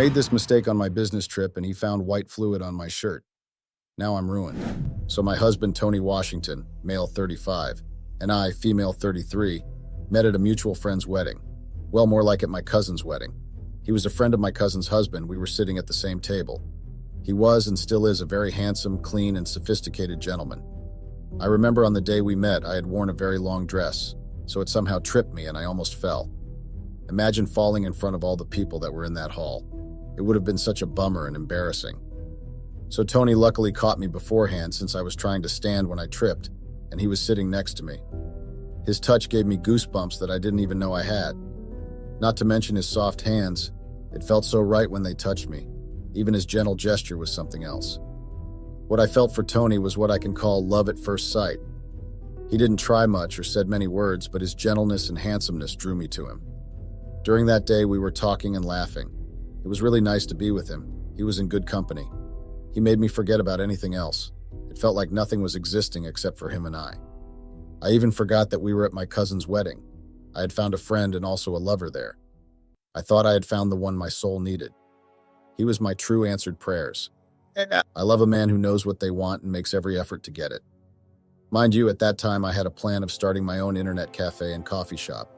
made this mistake on my business trip and he found white fluid on my shirt. Now I'm ruined. So my husband, Tony Washington, male 35, and I, female 33, met at a mutual friend's wedding. Well, more like at my cousin's wedding. He was a friend of my cousin's husband. We were sitting at the same table. He was and still is a very handsome, clean, and sophisticated gentleman. I remember on the day we met, I had worn a very long dress, so it somehow tripped me and I almost fell. Imagine falling in front of all the people that were in that hall. It would have been such a bummer and embarrassing. So Tony luckily caught me beforehand since I was trying to stand when I tripped, and he was sitting next to me. His touch gave me goosebumps that I didn't even know I had. Not to mention his soft hands. It felt so right when they touched me. Even his gentle gesture was something else. What I felt for Tony was what I can call love at first sight. He didn't try much or said many words, but his gentleness and handsomeness drew me to him. During that day, we were talking and laughing. It was really nice to be with him. He was in good company. He made me forget about anything else. It felt like nothing was existing except for him and I. I even forgot that we were at my cousin's wedding. I had found a friend and also a lover there. I thought I had found the one my soul needed. He was my true answered prayers. I love a man who knows what they want and makes every effort to get it. Mind you, at that time I had a plan of starting my own internet cafe and coffee shop.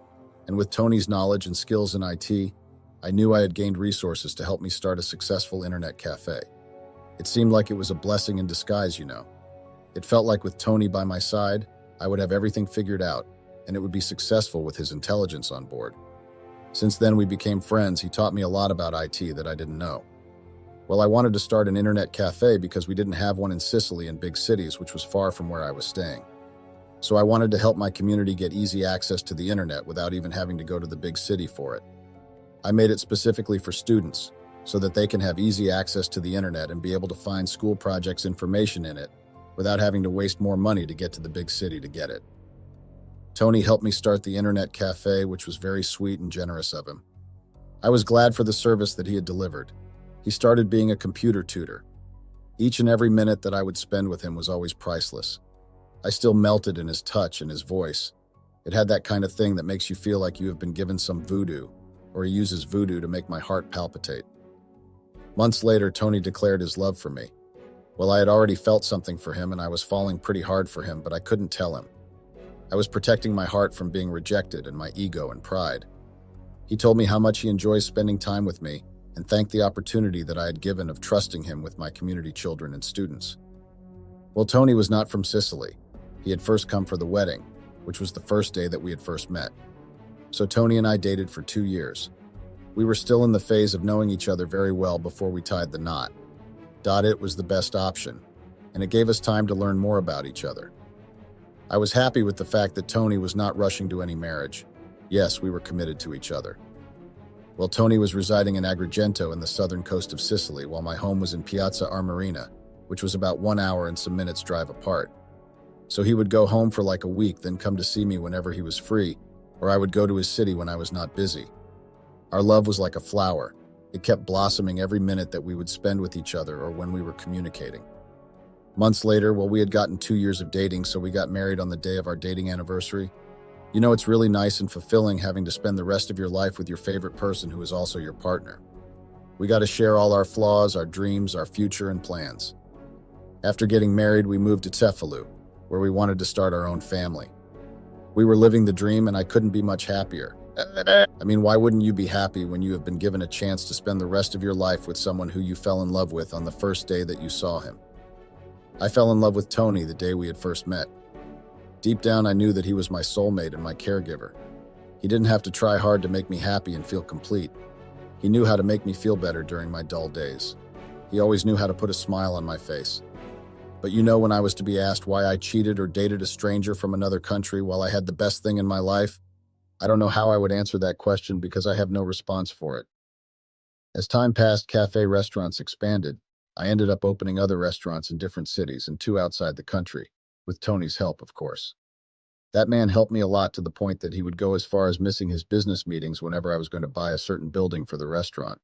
And with Tony's knowledge and skills in IT, I knew I had gained resources to help me start a successful internet cafe. It seemed like it was a blessing in disguise, you know. It felt like with Tony by my side, I would have everything figured out, and it would be successful with his intelligence on board. Since then, we became friends. He taught me a lot about IT that I didn't know. Well, I wanted to start an internet cafe because we didn't have one in Sicily and big cities, which was far from where I was staying. So I wanted to help my community get easy access to the internet without even having to go to the big city for it. I made it specifically for students, so that they can have easy access to the internet and be able to find school projects information in it without having to waste more money to get to the big city to get it. Tony helped me start the internet cafe, which was very sweet and generous of him. I was glad for the service that he had delivered. He started being a computer tutor. Each and every minute that I would spend with him was always priceless. I still melted in his touch and his voice. It had that kind of thing that makes you feel like you have been given some voodoo, or he uses voodoo to make my heart palpitate. Months later, Tony declared his love for me. Well, I had already felt something for him and I was falling pretty hard for him, but I couldn't tell him. I was protecting my heart from being rejected and my ego and pride. He told me how much he enjoys spending time with me and thanked the opportunity that I had given of trusting him with my community children and students. Well, Tony was not from Sicily. He had first come for the wedding, which was the first day that we had first met. So Tony and I dated for 2 years. We were still in the phase of knowing each other very well before we tied the knot. It was the best option, and it gave us time to learn more about each other. I was happy with the fact that Tony was not rushing to any marriage. Yes, we were committed to each other. Well, Tony was residing in Agrigento in the southern coast of Sicily, while my home was in Piazza Armerina, which was about 1 hour and some minutes drive apart. So he would go home for like a week, then come to see me whenever he was free, or I would go to his city when I was not busy. Our love was like a flower. It kept blossoming every minute that we would spend with each other or when we were communicating. Months later, well, we had gotten 2 years of dating, so we got married on the day of our dating anniversary. You know, it's really nice and fulfilling having to spend the rest of your life with your favorite person who is also your partner. We got to share all our flaws, our dreams, our future, and plans. After getting married, we moved to Cefalu, where we wanted to start our own family. We were living the dream, and I couldn't be much happier. I mean, why wouldn't you be happy when you have been given a chance to spend the rest of your life with someone who you fell in love with on the first day that you saw him? I fell in love with Tony the day we had first met. Deep down, I knew that he was my soulmate and my caregiver. He didn't have to try hard to make me happy and feel complete. He knew how to make me feel better during my dull days. He always knew how to put a smile on my face. But you know, when I was to be asked why I cheated or dated a stranger from another country while I had the best thing in my life, I don't know how I would answer that question because I have no response for it. As time passed, cafe restaurants expanded. I ended up opening other restaurants in different cities and 2 outside the country, with Tony's help, of course. That man helped me a lot to the point that he would go as far as missing his business meetings whenever I was going to buy a certain building for the restaurant.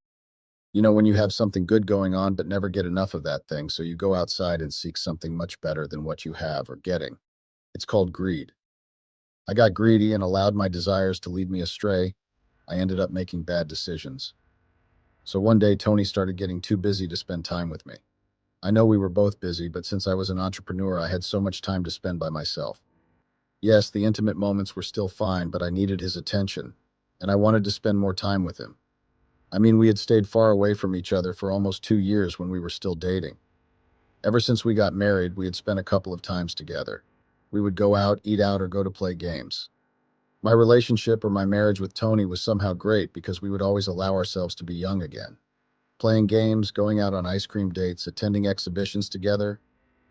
You know, when you have something good going on but never get enough of that thing, so you go outside and seek something much better than what you have or getting. It's called greed. I got greedy and allowed my desires to lead me astray. I ended up making bad decisions. So one day, Tony started getting too busy to spend time with me. I know we were both busy, but since I was an entrepreneur, I had so much time to spend by myself. Yes, the intimate moments were still fine, but I needed his attention, and I wanted to spend more time with him. I mean, we had stayed far away from each other for almost 2 years when we were still dating. Ever since we got married, we had spent a couple of times together. We would go out, eat out, or go to play games. My relationship or my marriage with Tony was somehow great because we would always allow ourselves to be young again. Playing games, going out on ice cream dates, attending exhibitions together.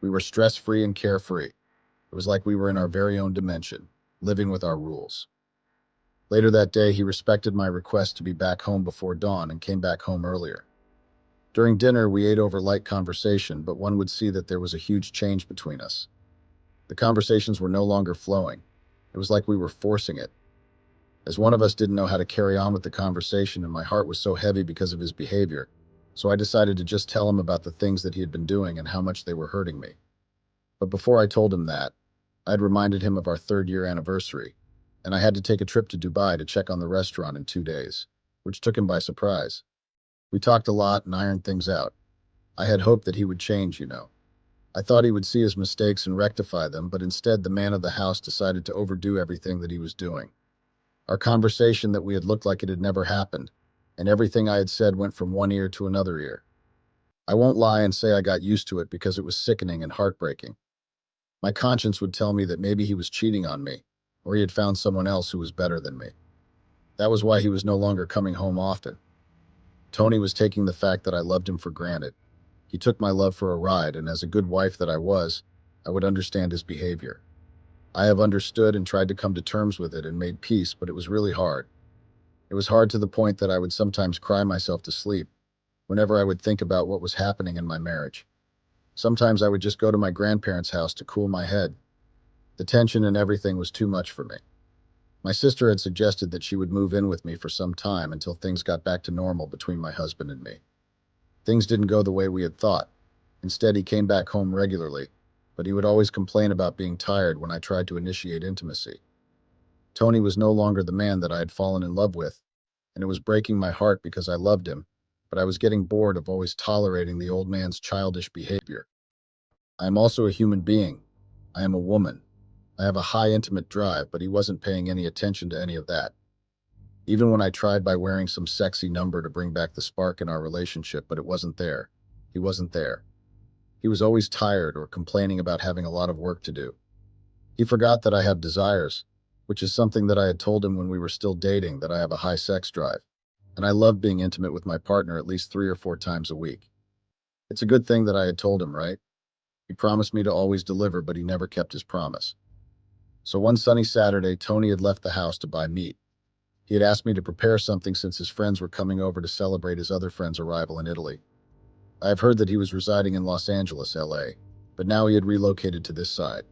We were stress-free and carefree. It was like we were in our very own dimension, living with our rules. Later that day, he respected my request to be back home before dawn and came back home earlier. During dinner, we ate over light conversation, but one would see that there was a huge change between us. The conversations were no longer flowing. It was like we were forcing it. As one of us didn't know how to carry on with the conversation, and my heart was so heavy because of his behavior, so I decided to just tell him about the things that he had been doing and how much they were hurting me. But before I told him that, I had reminded him of our third-year anniversary, and I had to take a trip to Dubai to check on the restaurant in 2 days, which took him by surprise. We talked a lot and ironed things out. I had hoped that he would change. I thought he would see his mistakes and rectify them, but instead the man of the house decided to overdo everything that he was doing. Our conversation that we had looked like it had never happened, and everything I had said went from one ear to another ear. I won't lie and say I got used to it because it was sickening and heartbreaking. My conscience would tell me that maybe he was cheating on me, or he had found someone else who was better than me. That was why he was no longer coming home often. Tony was taking the fact that I loved him for granted. He took my love for a ride, and as a good wife that I was, I would understand his behavior. I have understood and tried to come to terms with it and made peace, but it was really hard. It was hard to the point that I would sometimes cry myself to sleep whenever I would think about what was happening in my marriage. Sometimes I would just go to my grandparents' house to cool my head. The tension and everything was too much for me. My sister had suggested that she would move in with me for some time until things got back to normal between my husband and me. Things didn't go the way we had thought. Instead, he came back home regularly, but he would always complain about being tired when I tried to initiate intimacy. Tony was no longer the man that I had fallen in love with, and it was breaking my heart because I loved him, but I was getting bored of always tolerating the old man's childish behavior. I am also a human being. I am a woman. I have a high intimate drive, but he wasn't paying any attention to any of that. Even when I tried by wearing some sexy number to bring back the spark in our relationship, but it wasn't there. He wasn't there. He was always tired or complaining about having a lot of work to do. He forgot that I have desires, which is something that I had told him when we were still dating, that I have a high sex drive, and I love being intimate with my partner at least 3 or 4 times a week. It's a good thing that I had told him, right? He promised me to always deliver, but he never kept his promise. So one sunny Saturday, Tony had left the house to buy meat. He had asked me to prepare something since his friends were coming over to celebrate his other friend's arrival in Italy. I have heard that he was residing in Los Angeles, LA, but now he had relocated to this side.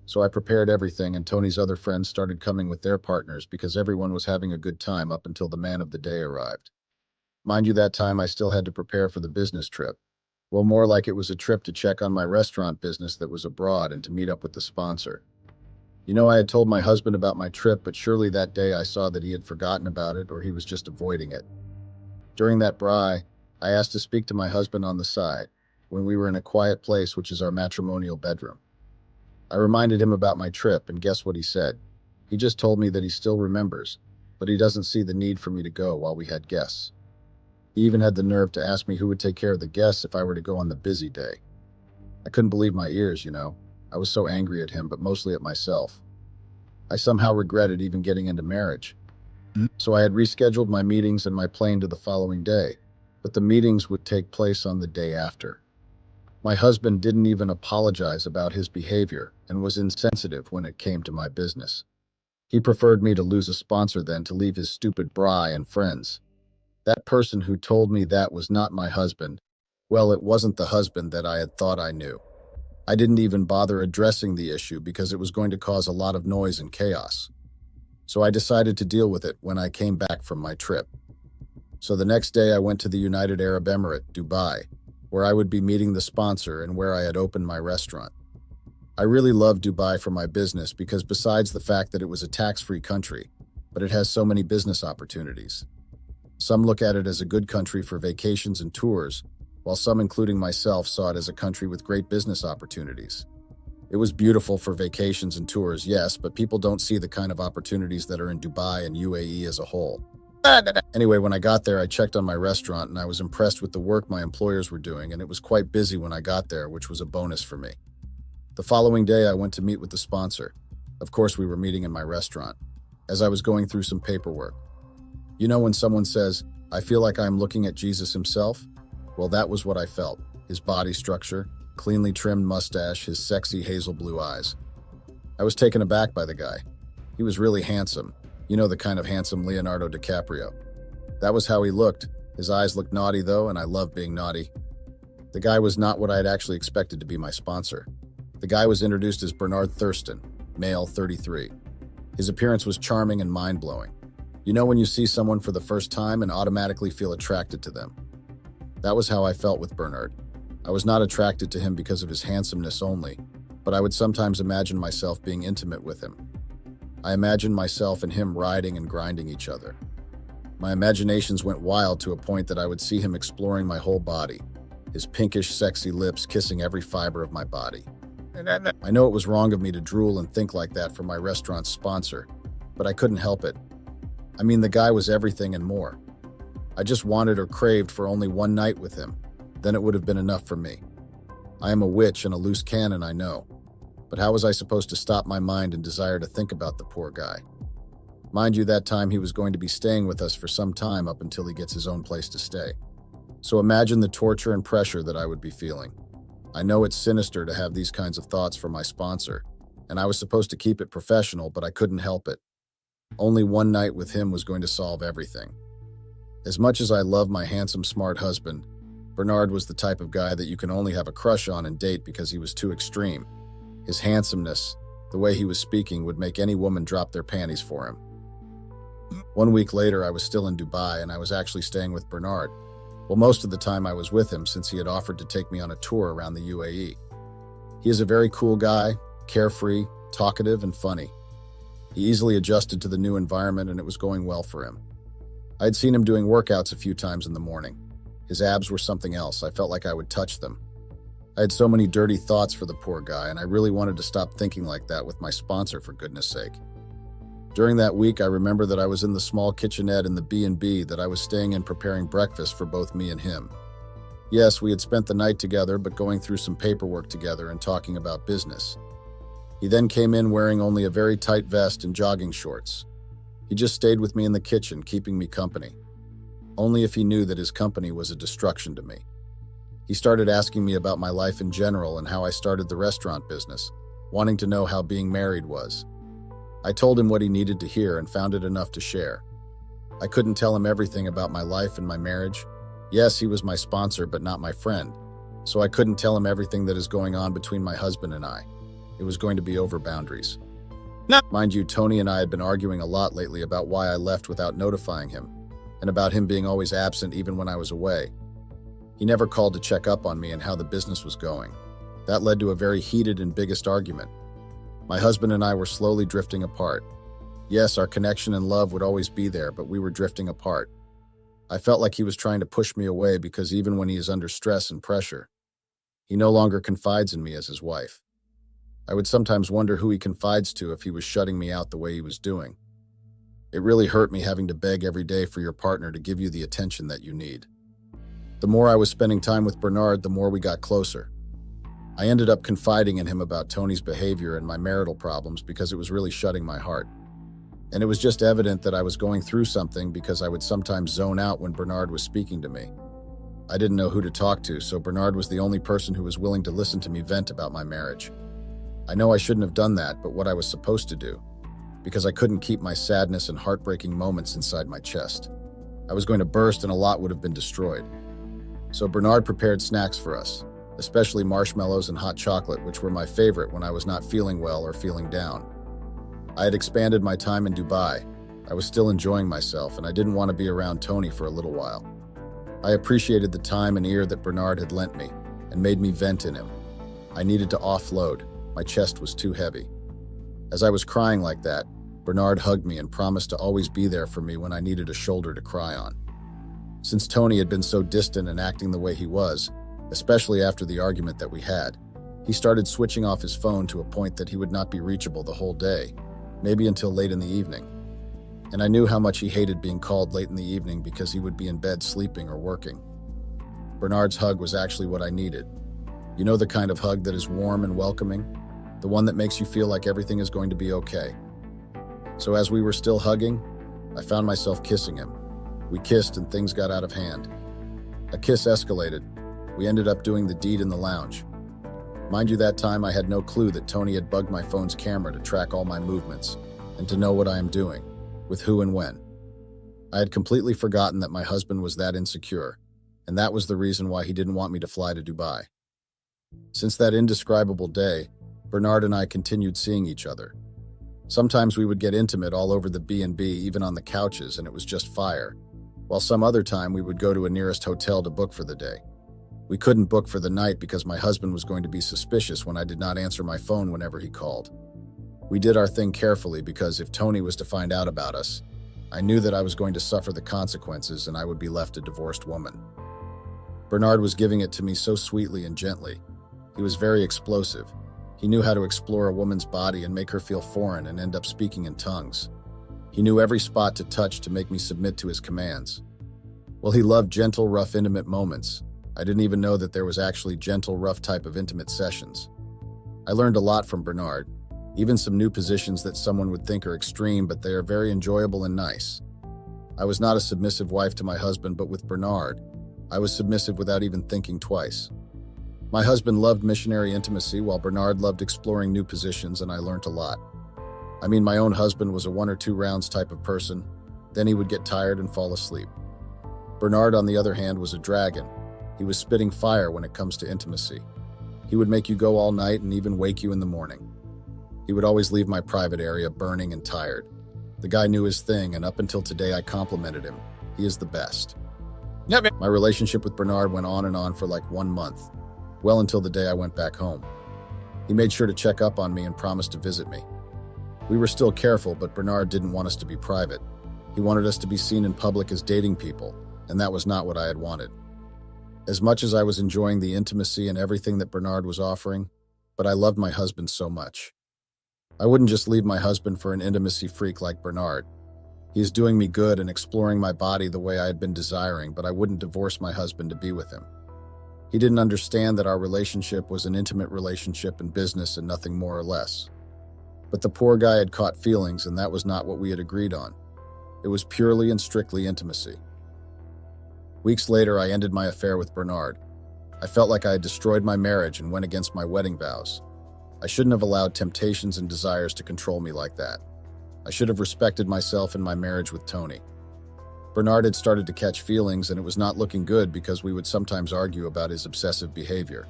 So I prepared everything, and Tony's other friends started coming with their partners because everyone was having a good time up until the man of the day arrived. Mind you, that time I still had to prepare for the business trip. Well, more like it was a trip to check on my restaurant business that was abroad and to meet up with the sponsor. I had told my husband about my trip, but surely that day I saw that he had forgotten about it or he was just avoiding it. During that braai, I asked to speak to my husband on the side, when we were in a quiet place, which is our matrimonial bedroom. I reminded him about my trip, and guess what he said? He just told me that he still remembers, but he doesn't see the need for me to go while we had guests. He even had the nerve to ask me who would take care of the guests if I were to go on the busy day. I couldn't believe my ears. I was so angry at him, but mostly at myself. I somehow regretted even getting into marriage. So I had rescheduled my meetings and my plane to the following day, but the meetings would take place on the day after. My husband didn't even apologize about his behavior and was insensitive when it came to my business. He preferred me to lose a sponsor than to leave his stupid braai and friends. That person who told me that was not my husband. Well, it wasn't the husband that I had thought I knew. I didn't even bother addressing the issue because it was going to cause a lot of noise and chaos. So I decided to deal with it when I came back from my trip. So the next day I went to the United Arab Emirate, Dubai, where I would be meeting the sponsor and where I had opened my restaurant. I really love Dubai for my business because besides the fact that it was a tax-free country, but it has so many business opportunities. Some look at it as a good country for vacations and tours, while some, including myself, saw it as a country with great business opportunities. It was beautiful for vacations and tours, yes, but people don't see the kind of opportunities that are in Dubai and UAE as a whole. Anyway, when I got there, I checked on my restaurant and I was impressed with the work my employers were doing, and it was quite busy when I got there, which was a bonus for me. The following day, I went to meet with the sponsor. Of course, we were meeting in my restaurant. As I was going through some paperwork. You know when someone says, "I feel like I'm looking at Jesus himself"? Well, that was what I felt. His body structure, cleanly trimmed mustache, his sexy hazel blue eyes. I was taken aback by the guy. He was really handsome. You know, the kind of handsome Leonardo DiCaprio. That was how he looked. His eyes looked naughty though, and I love being naughty. The guy was not what I had actually expected to be my sponsor. The guy was introduced as Bernard Thurston, male 33. His appearance was charming and mind-blowing. You know when you see someone for the first time and automatically feel attracted to them. That was how I felt with Bernard. I was not attracted to him because of his handsomeness only, but I would sometimes imagine myself being intimate with him. I imagined myself and him riding and grinding each other. My imaginations went wild to a point that I would see him exploring my whole body, his pinkish, sexy lips kissing every fiber of my body. I know it was wrong of me to drool and think like that for my restaurant's sponsor, but I couldn't help it. I mean, the guy was everything and more. I just wanted or craved for only one night with him. Then it would have been enough for me. I am a witch and a loose cannon, I know. But how was I supposed to stop my mind and desire to think about the poor guy? Mind you, that time he was going to be staying with us for some time up until he gets his own place to stay. So imagine the torture and pressure that I would be feeling. I know it's sinister to have these kinds of thoughts for my sponsor, and I was supposed to keep it professional, but I couldn't help it. Only one night with him was going to solve everything. As much as I love my handsome, smart husband, Bernard was the type of guy that you can only have a crush on and date because he was too extreme. His handsomeness, the way he was speaking, would make any woman drop their panties for him. 1 week later, I was still in Dubai and I was actually staying with Bernard. Well, most of the time I was with him since he had offered to take me on a tour around the UAE. He is a very cool guy, carefree, talkative, and funny. He easily adjusted to the new environment and it was going well for him. I had seen him doing workouts a few times in the morning. His abs were something else. I felt like I would touch them. I had so many dirty thoughts for the poor guy, and I really wanted to stop thinking like that with my sponsor, for goodness sake. During that week, I remember that I was in the small kitchenette in the B&B that I was staying in preparing breakfast for both me and him. Yes, we had spent the night together, but going through some paperwork together and talking about business. He then came in wearing only a very tight vest and jogging shorts. He just stayed with me in the kitchen, keeping me company. Only if he knew that his company was a destruction to me. He started asking me about my life in general and how I started the restaurant business, wanting to know how being married was. I told him what he needed to hear and found it enough to share. I couldn't tell him everything about my life and my marriage. Yes, he was my sponsor, but not my friend. So I couldn't tell him everything that is going on between my husband and I. It was going to be over boundaries. Mind you, Tony and I had been arguing a lot lately about why I left without notifying him, and about him being always absent even when I was away. He never called to check up on me and how the business was going. That led to a very heated and biggest argument. My husband and I were slowly drifting apart. Yes, our connection and love would always be there, but we were drifting apart. I felt like he was trying to push me away because even when he is under stress and pressure, he no longer confides in me as his wife. I would sometimes wonder who he confides to if he was shutting me out the way he was doing. It really hurt me having to beg every day for your partner to give you the attention that you need. The more I was spending time with Bernard, the more we got closer. I ended up confiding in him about Tony's behavior and my marital problems because it was really shutting my heart. And it was just evident that I was going through something because I would sometimes zone out when Bernard was speaking to me. I didn't know who to talk to, so Bernard was the only person who was willing to listen to me vent about my marriage. I know I shouldn't have done that, but what I was supposed to do, because I couldn't keep my sadness and heartbreaking moments inside my chest. I was going to burst and a lot would have been destroyed. So Bernard prepared snacks for us, especially marshmallows and hot chocolate, which were my favorite when I was not feeling well or feeling down. I had expanded my time in Dubai. I was still enjoying myself, and I didn't want to be around Tony for a little while. I appreciated the time and ear that Bernard had lent me and made me vent in him. I needed to offload. My chest was too heavy. As I was crying like that, Bernard hugged me and promised to always be there for me when I needed a shoulder to cry on. Since Tony had been so distant and acting the way he was, especially after the argument that we had, he started switching off his phone to a point that he would not be reachable the whole day, maybe until late in the evening. And I knew how much he hated being called late in the evening because he would be in bed sleeping or working. Bernard's hug was actually what I needed. You know, the kind of hug that is warm and welcoming? The one that makes you feel like everything is going to be okay. So as we were still hugging, I found myself kissing him. We kissed and things got out of hand. A kiss escalated. We ended up doing the deed in the lounge. Mind you, that time I had no clue that Tony had bugged my phone's camera to track all my movements and to know what I am doing, with who and when. I had completely forgotten that my husband was that insecure, and that was the reason why he didn't want me to fly to Dubai. Since that indescribable day, Bernard and I continued seeing each other. Sometimes we would get intimate all over the B&B, even on the couches, and it was just fire, while some other time we would go to a nearest hotel to book for the day. We couldn't book for the night because my husband was going to be suspicious when I did not answer my phone whenever he called. We did our thing carefully because if Tony was to find out about us, I knew that I was going to suffer the consequences and I would be left a divorced woman. Bernard was giving it to me so sweetly and gently. He was very explosive. He knew how to explore a woman's body and make her feel foreign and end up speaking in tongues. He knew every spot to touch to make me submit to his commands. Well, he loved gentle, rough, intimate moments. I didn't even know that there was actually gentle, rough type of intimate sessions. I learned a lot from Bernard, even some new positions that someone would think are extreme, but they are very enjoyable and nice. I was not a submissive wife to my husband, but with Bernard, I was submissive without even thinking twice. My husband loved missionary intimacy while Bernard loved exploring new positions, and I learned a lot. I mean, my own husband was a 1 or 2 rounds type of person, then he would get tired and fall asleep. Bernard, on the other hand, was a dragon. He was spitting fire when it comes to intimacy. He would make you go all night and even wake you in the morning. He would always leave my private area burning and tired. The guy knew his thing, and up until today I complimented him. He is the best. My relationship with Bernard went on and on for like 1 month, well until the day I went back home. He made sure to check up on me and promised to visit me. We were still careful, but Bernard didn't want us to be private. He wanted us to be seen in public as dating people, and that was not what I had wanted. As much as I was enjoying the intimacy and everything that Bernard was offering, but I loved my husband so much. I wouldn't just leave my husband for an intimacy freak like Bernard. He is doing me good and exploring my body the way I had been desiring, but I wouldn't divorce my husband to be with him. He didn't understand that our relationship was an intimate relationship and business and nothing more or less. But the poor guy had caught feelings, and that was not what we had agreed on. It was purely and strictly intimacy. Weeks later, I ended my affair with Bernard. I felt like I had destroyed my marriage and went against my wedding vows. I shouldn't have allowed temptations and desires to control me like that. I should have respected myself and my marriage with Tony. Bernard had started to catch feelings, and it was not looking good because we would sometimes argue about his obsessive behavior.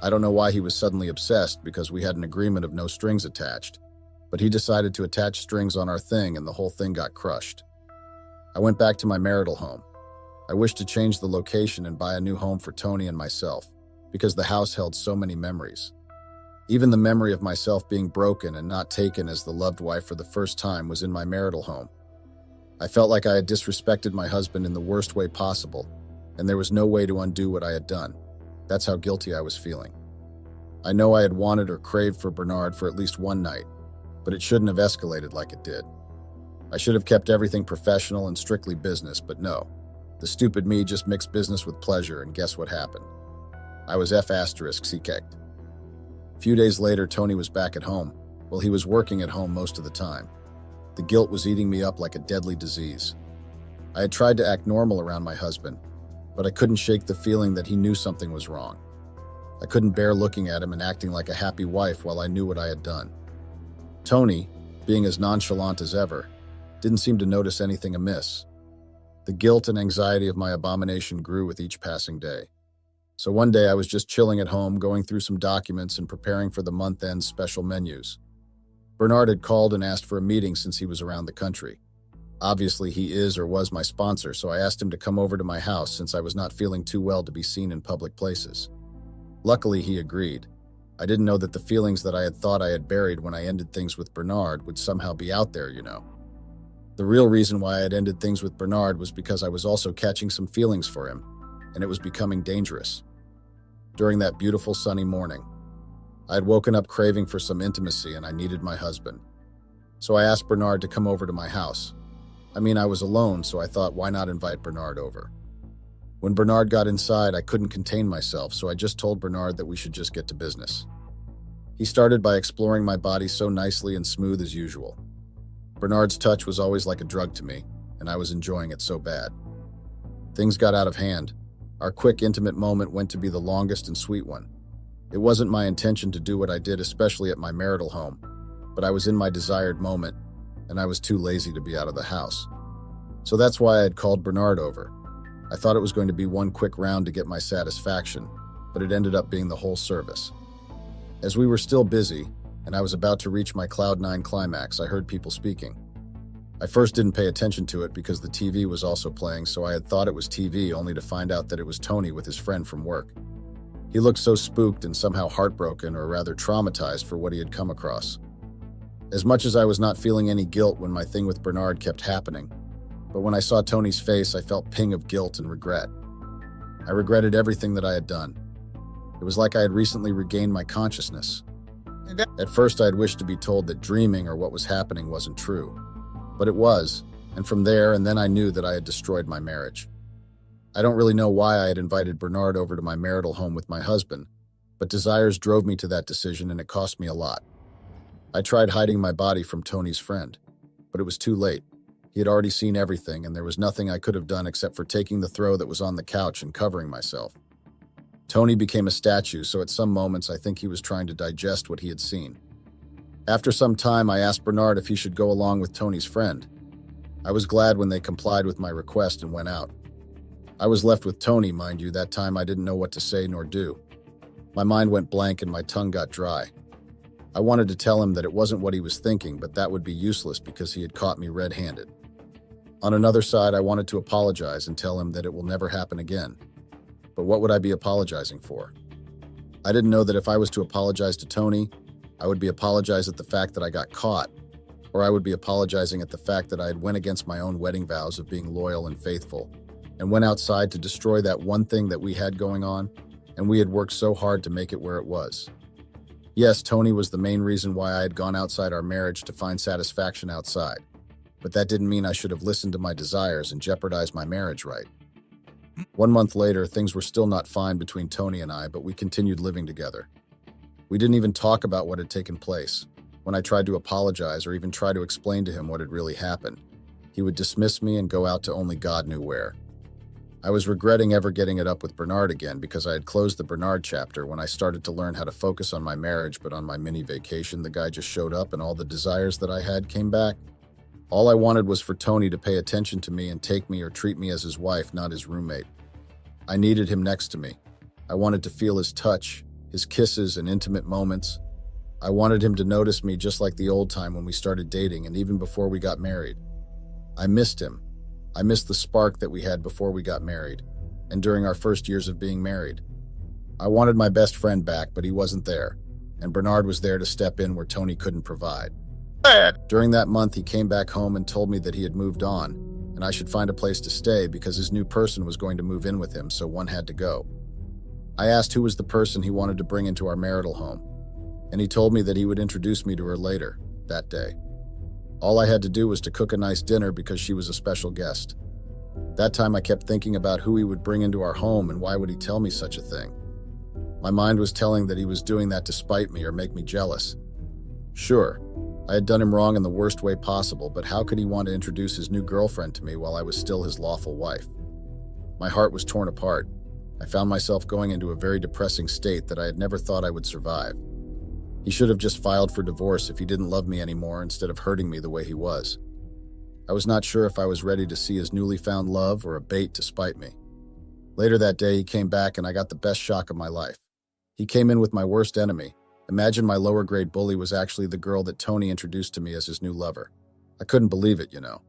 I don't know why he was suddenly obsessed, because we had an agreement of no strings attached. But he decided to attach strings on our thing, and the whole thing got crushed. I went back to my marital home. I wished to change the location and buy a new home for Tony and myself, because the house held so many memories. Even the memory of myself being broken and not taken as the loved wife for the first time was in my marital home. I felt like I had disrespected my husband in the worst way possible, and there was no way to undo what I had done. That's how guilty I was feeling. I know I had wanted or craved for Bernard for at least one night, but it shouldn't have escalated like it did. I should have kept everything professional and strictly business, but no. The stupid me just mixed business with pleasure, and guess what happened? I was F***ed. A few days later, Tony was back at home. Well, he was working at home most of the time. The guilt was eating me up like a deadly disease. I had tried to act normal around my husband, but I couldn't shake the feeling that he knew something was wrong. I couldn't bear looking at him and acting like a happy wife while I knew what I had done. Tony, being as nonchalant as ever, didn't seem to notice anything amiss. The guilt and anxiety of my abomination grew with each passing day. So one day I was just chilling at home, going through some documents and preparing for the month-end special menus. Bernard had called and asked for a meeting since he was around the country. Obviously, he is or was my sponsor, so I asked him to come over to my house since I was not feeling too well to be seen in public places. Luckily, he agreed. I didn't know that the feelings that I had thought I had buried when I ended things with Bernard would somehow be out there, you know. The real reason why I had ended things with Bernard was because I was also catching some feelings for him, and it was becoming dangerous. During that beautiful sunny morning, I had woken up craving for some intimacy and I needed my husband. So I asked Bernard to come over to my house. I was alone, so I thought, why not invite Bernard over? When Bernard got inside, I couldn't contain myself, so I just told Bernard that we should just get to business. He started by exploring my body so nicely and smooth as usual. Bernard's touch was always like a drug to me, and I was enjoying it so bad. Things got out of hand. Our quick, intimate moment went to be the longest and sweet one. It wasn't my intention to do what I did, especially at my marital home, but I was in my desired moment, and I was too lazy to be out of the house. So that's why I had called Bernard over. I thought it was going to be one quick round to get my satisfaction, but it ended up being the whole service. As we were still busy, and I was about to reach my Cloud 9 climax, I heard people speaking. I first didn't pay attention to it because the TV was also playing, so I had thought it was TV only to find out that it was Tony with his friend from work. He looked so spooked and somehow heartbroken, or rather traumatized, for what he had come across. As much as I was not feeling any guilt when my thing with Bernard kept happening, but when I saw Tony's face, I felt ping of guilt and regret. I regretted everything that I had done. It was like I had recently regained my consciousness. At first, I had wished to be told that dreaming or what was happening wasn't true. But it was, and from there and then I knew that I had destroyed my marriage. I don't really know why I had invited Bernard over to my marital home with my husband, but desires drove me to that decision and it cost me a lot. I tried hiding my body from Tony's friend, but it was too late. He had already seen everything and there was nothing I could have done except for taking the throw that was on the couch and covering myself. Tony became a statue, so at some moments I think he was trying to digest what he had seen. After some time, I asked Bernard if he should go along with Tony's friend. I was glad when they complied with my request and went out. I was left with Tony, mind you. That time I didn't know what to say nor do. My mind went blank and my tongue got dry. I wanted to tell him that it wasn't what he was thinking, but that would be useless because he had caught me red-handed. On another side, I wanted to apologize and tell him that it will never happen again. But what would I be apologizing for? I didn't know that if I was to apologize to Tony, I would be apologizing at the fact that I got caught, or I would be apologizing at the fact that I had went against my own wedding vows of being loyal and faithful, and went outside to destroy that one thing that we had going on, and we had worked so hard to make it where it was. Yes, Tony was the main reason why I had gone outside our marriage to find satisfaction outside, but that didn't mean I should have listened to my desires and jeopardized my marriage, right? 1 month later, things were still not fine between Tony and I, but we continued living together. We didn't even talk about what had taken place. When I tried to apologize or even try to explain to him what had really happened, he would dismiss me and go out to only God knew where. I was regretting ever getting it up with Bernard again because I had closed the Bernard chapter when I started to learn how to focus on my marriage, but on my mini vacation, the guy just showed up and all the desires that I had came back. All I wanted was for Tony to pay attention to me and take me or treat me as his wife, not his roommate. I needed him next to me. I wanted to feel his touch, his kisses and intimate moments. I wanted him to notice me just like the old time when we started dating and even before we got married. I missed him. I missed the spark that we had before we got married and during our first years of being married. I wanted my best friend back, but he wasn't there, and Bernard was there to step in where Tony couldn't provide. During that month, he came back home and told me that he had moved on, and I should find a place to stay because his new person was going to move in with him, so one had to go. I asked who was the person he wanted to bring into our marital home, and he told me that he would introduce me to her later, that day. All I had to do was to cook a nice dinner because she was a special guest. That time I kept thinking about who he would bring into our home and why would he tell me such a thing. My mind was telling that he was doing that to spite me or make me jealous. Sure, I had done him wrong in the worst way possible, but how could he want to introduce his new girlfriend to me while I was still his lawful wife? My heart was torn apart. I found myself going into a very depressing state that I had never thought I would survive. He should have just filed for divorce if he didn't love me anymore instead of hurting me the way he was. I was not sure if I was ready to see his newly found love or a bait to spite me. Later that day, he came back and I got the best shock of my life. He came in with my worst enemy. Imagine my lower grade bully was actually the girl that Tony introduced to me as his new lover. I couldn't believe it, you know.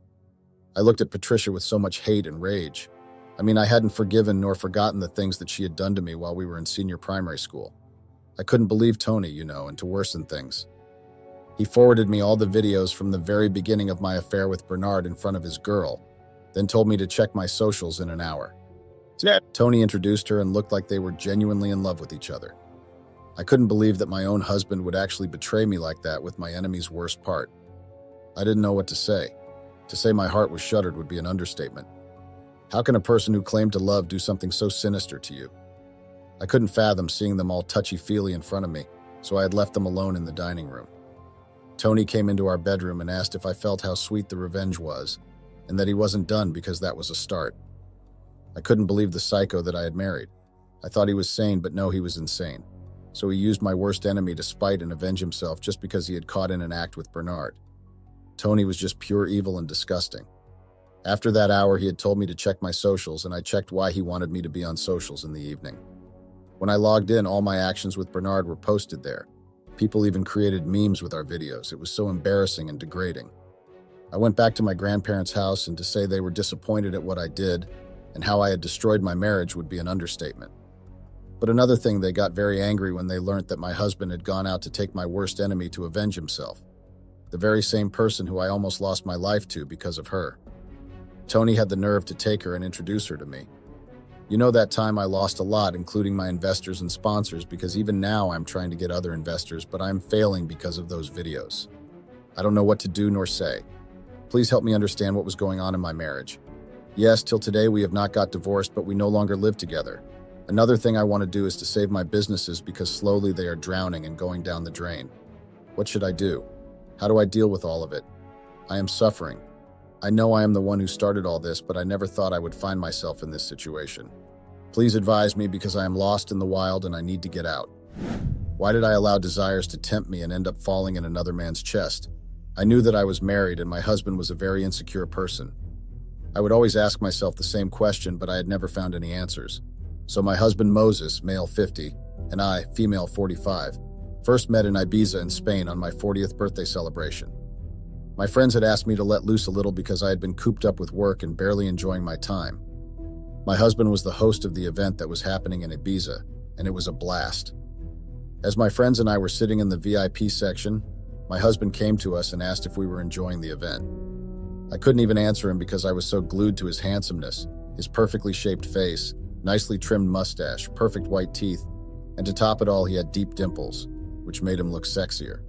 I looked at Patricia with so much hate and rage. I hadn't forgiven nor forgotten the things that she had done to me while we were in senior primary school. I couldn't believe Tony, and to worsen things. He forwarded me all the videos from the very beginning of my affair with Bernard in front of his girl, then told me to check my socials in an hour. Tony introduced her and looked like they were genuinely in love with each other. I couldn't believe that my own husband would actually betray me like that with my enemy's worst part. I didn't know what to say. To say my heart was shuddered would be an understatement. How can a person who claimed to love do something so sinister to you? I couldn't fathom seeing them all touchy-feely in front of me, so I had left them alone in the dining room. Tony came into our bedroom and asked if I felt how sweet the revenge was, and that he wasn't done because that was a start. I couldn't believe the psycho that I had married. I thought he was sane, but no, he was insane. So he used my worst enemy to spite and avenge himself just because he had caught in an act with Bernard. Tony was just pure evil and disgusting. After that hour, he had told me to check my socials, and I checked why he wanted me to be on socials in the evening. When I logged in, all my actions with Bernard were posted there. People even created memes with our videos. It was so embarrassing and degrading. I went back to my grandparents' house, and to say they were disappointed at what I did and how I had destroyed my marriage would be an understatement. But another thing, they got very angry when they learned that my husband had gone out to take my worst enemy to avenge himself. The very same person who I almost lost my life to because of her. Tony had the nerve to take her and introduce her to me. You know, that time I lost a lot, including my investors and sponsors, because even now I'm trying to get other investors, but I'm failing because of those videos. I don't know what to do nor say. Please help me understand what was going on in my marriage. Yes, till today we have not got divorced, but we no longer live together. Another thing I want to do is to save my businesses because slowly they are drowning and going down the drain. What should I do? How do I deal with all of it? I am suffering. I know I am the one who started all this, but I never thought I would find myself in this situation. Please advise me because I am lost in the wild and I need to get out. Why did I allow desires to tempt me and end up falling in another man's chest? I knew that I was married and my husband was a very insecure person. I would always ask myself the same question, but I had never found any answers. So my husband Moses, male 50, and I, female 45, first met in Ibiza in Spain on my 40th birthday celebration. My friends had asked me to let loose a little because I had been cooped up with work and barely enjoying my time. My husband was the host of the event that was happening in Ibiza, and it was a blast. As my friends and I were sitting in the VIP section, my husband came to us and asked if we were enjoying the event. I couldn't even answer him because I was so glued to his handsomeness, his perfectly shaped face, nicely trimmed mustache, perfect white teeth, and to top it all, he had deep dimples, which made him look sexier.